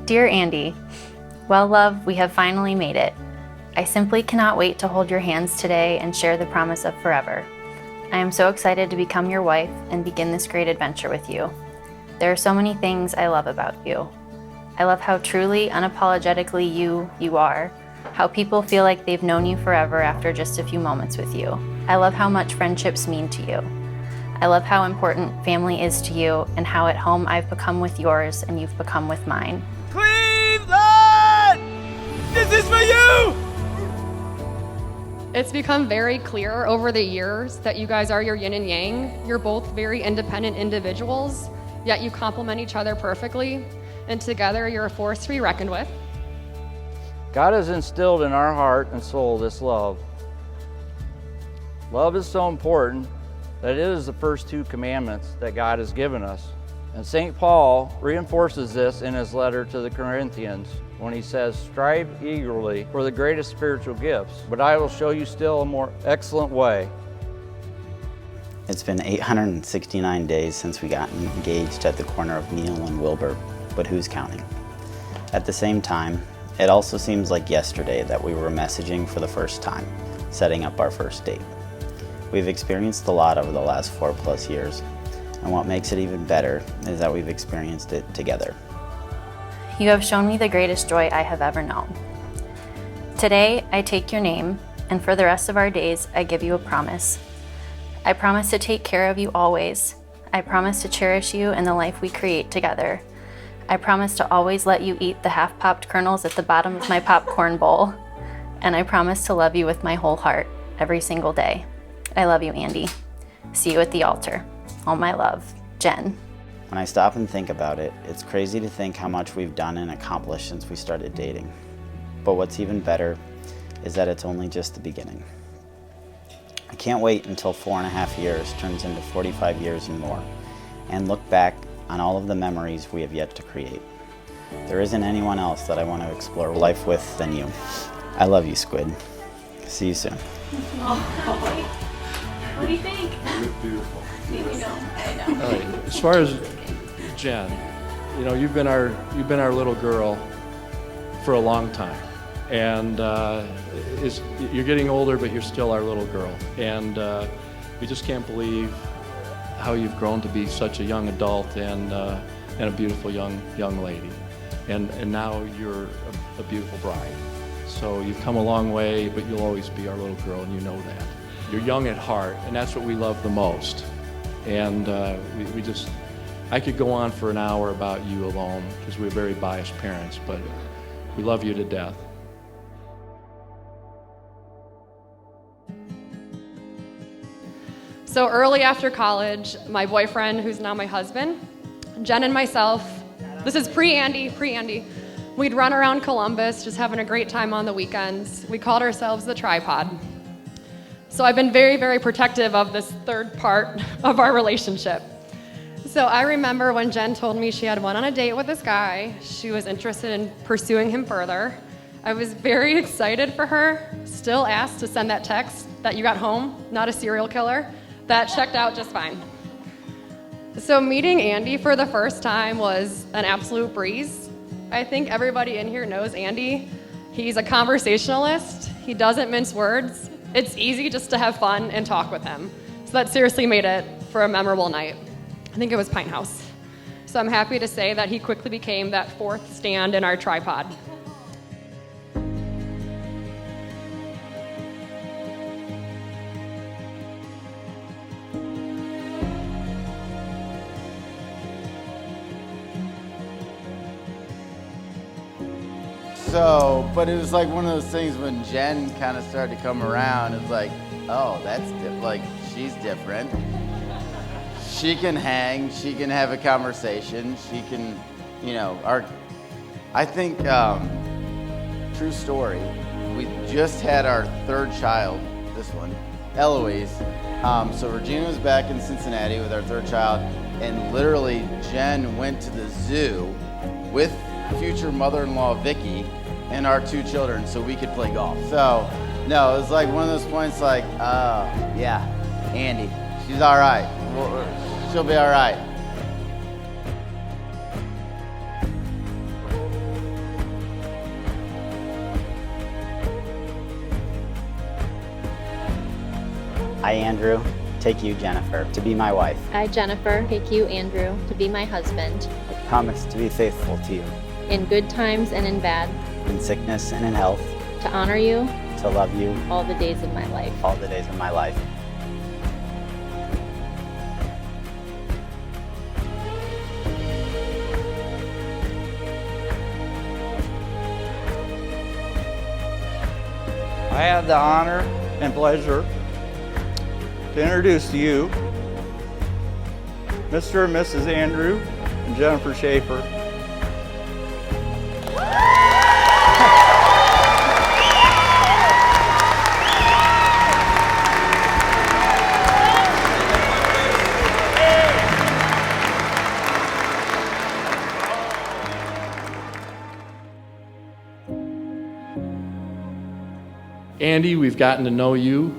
Dear Andy, well, love, we have finally made it. I simply cannot wait to hold your hands today and share the promise of forever. I am so excited to become your wife and begin this great adventure with you. There are so many things I love about you. I love how truly, unapologetically you are, how people feel like they've known you forever after just a few moments with you. I love how much friendships mean to you. I love how important family is to you and how at home I've become with yours and you've become with mine. Cleveland! This is for you! It's become very clear over the years that you guys are your yin and yang. You're both very independent individuals, yet you complement each other perfectly, and together you're a force to be reckoned with. God has instilled in our heart and soul this love. Love is so important that it is the first two commandments that God has given us. And St. Paul reinforces this in his letter to the Corinthians when he says, "Strive eagerly for the greatest spiritual gifts, but I will show you still a more excellent way." It's been 869 days since we got engaged at the corner of Neil and Wilbur, but who's counting? At the same time, it also seems like yesterday that we were messaging for the first time, setting up our first date. We've experienced a lot over the last 4+ years, and what makes it even better is that we've experienced it together. You have shown me the greatest joy I have ever known. Today, I take your name, and for the rest of our days, I give you a promise. I promise to take care of you always. I promise to cherish you and the life we create together. I promise to always let you eat the half-popped kernels at the bottom of my popcorn bowl. And I promise to love you with my whole heart every single day. I love you, Andy. See you at the altar. All my love, Jen. When I stop and think about it, it's crazy to think how much we've done and accomplished since we started dating. But what's even better is that it's only just the beginning. I can't wait until 4.5 years turns into 45 years and more, and look back on all of the memories we have yet to create. There isn't anyone else that I want to explore life with than you. I love you, Squid. See you soon. What do you think? Beautiful. I know. All right. As far as Jen, you know, you've been our little girl for a long time, and you're getting older, but you're still our little girl, and we just can't believe how you've grown to be such a young adult and a beautiful young lady, and now you're a beautiful bride. So you've come a long way, but you'll always be our little girl, and you know that. You're young at heart, and that's what we love the most. And I could go on for an hour about you alone, because we're very biased parents, but we love you to death. So early after college, my boyfriend, who's now my husband, Jen and myself, this is pre-Andy, we'd run around Columbus, just having a great time on the weekends. We called ourselves the Tripod. So I've been very, very protective of this third part of our relationship. So I remember when Jen told me she had went on a date with this guy, she was interested in pursuing him further. I was very excited for her, still asked to send that text that you got home, not a serial killer. That checked out just fine. So meeting Andy for the first time was an absolute breeze. I think everybody in here knows Andy. He's a conversationalist. He doesn't mince words. It's easy just to have fun and talk with him. So that seriously made it for a memorable night. I think it was Pine House. So I'm happy to say that he quickly became that fourth stand in our tripod. So, but it was like one of those things when Jen kind of started to come around, it's like, oh, like, she's different. She can hang, she can have a conversation, she can, you know, I think, true story, we just had our third child, this one, Eloise. So Regina was back in Cincinnati with our third child, and literally Jen went to the zoo with future mother-in-law Vicky and our two children so we could play golf. So, no, it was like one of those points like, yeah, Andy, she's all right. She'll be all right. I, Andrew, take you, Jennifer, to be my wife. I, Jennifer, take you, Andrew, to be my husband, I promise to be faithful to you, in good times and in bad, in sickness and in health, to honor you to love you all the days of my life. all the days of my life. I have the honor and pleasure to introduce to you Mr. and Mrs. Andrew and Jennifer Schaefer. Andy, we've gotten to know you,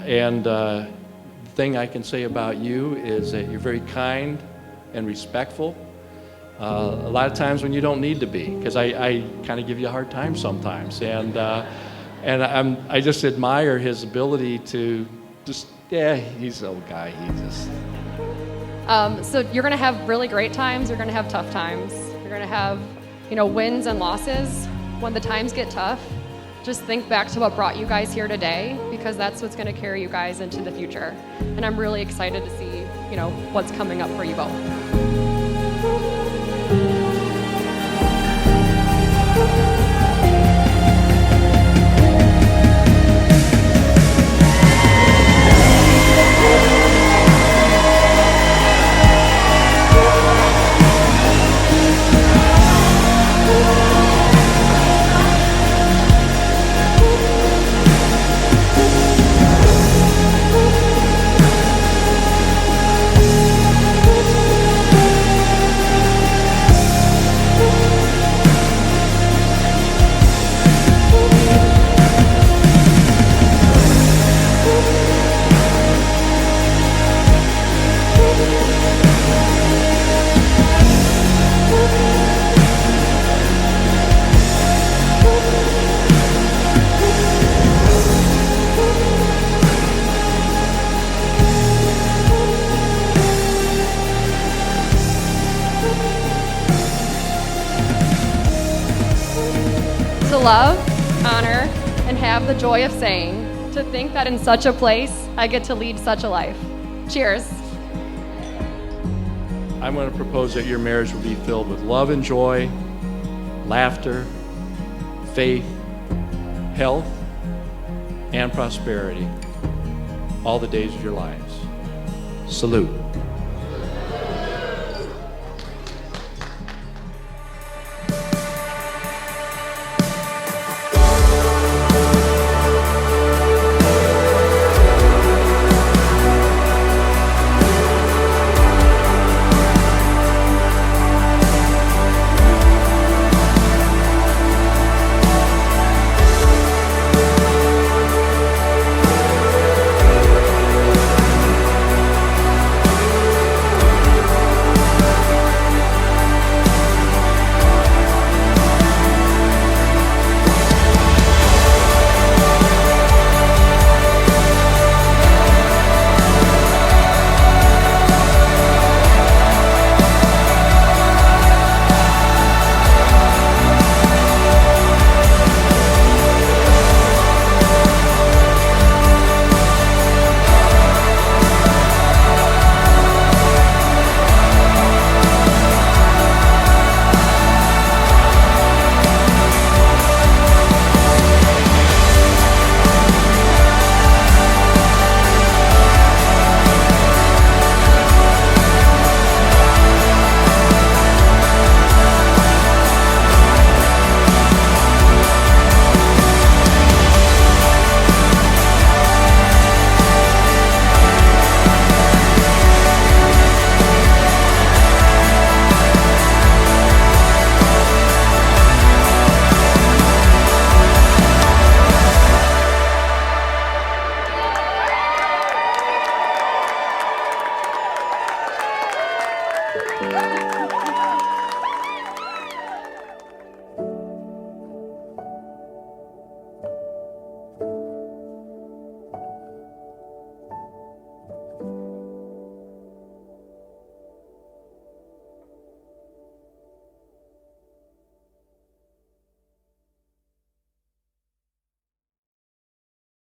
and the thing I can say about you is that you're very kind and respectful. A lot of times when you don't need to be, because I kind of give you a hard time sometimes, and I just admire his ability to just, he's an old guy, he just. So you're gonna have really great times, you're gonna have tough times. You're gonna have, wins and losses. When the times get tough, just think back to what brought you guys here today, because that's what's gonna carry you guys into the future. And I'm really excited to see, what's coming up for you both. To love, honor, and have the joy of saying, to think that in such a place, I get to lead such a life. Cheers. I'm going to propose that your marriage will be filled with love and joy, laughter, faith, health, and prosperity all the days of your lives. Salute.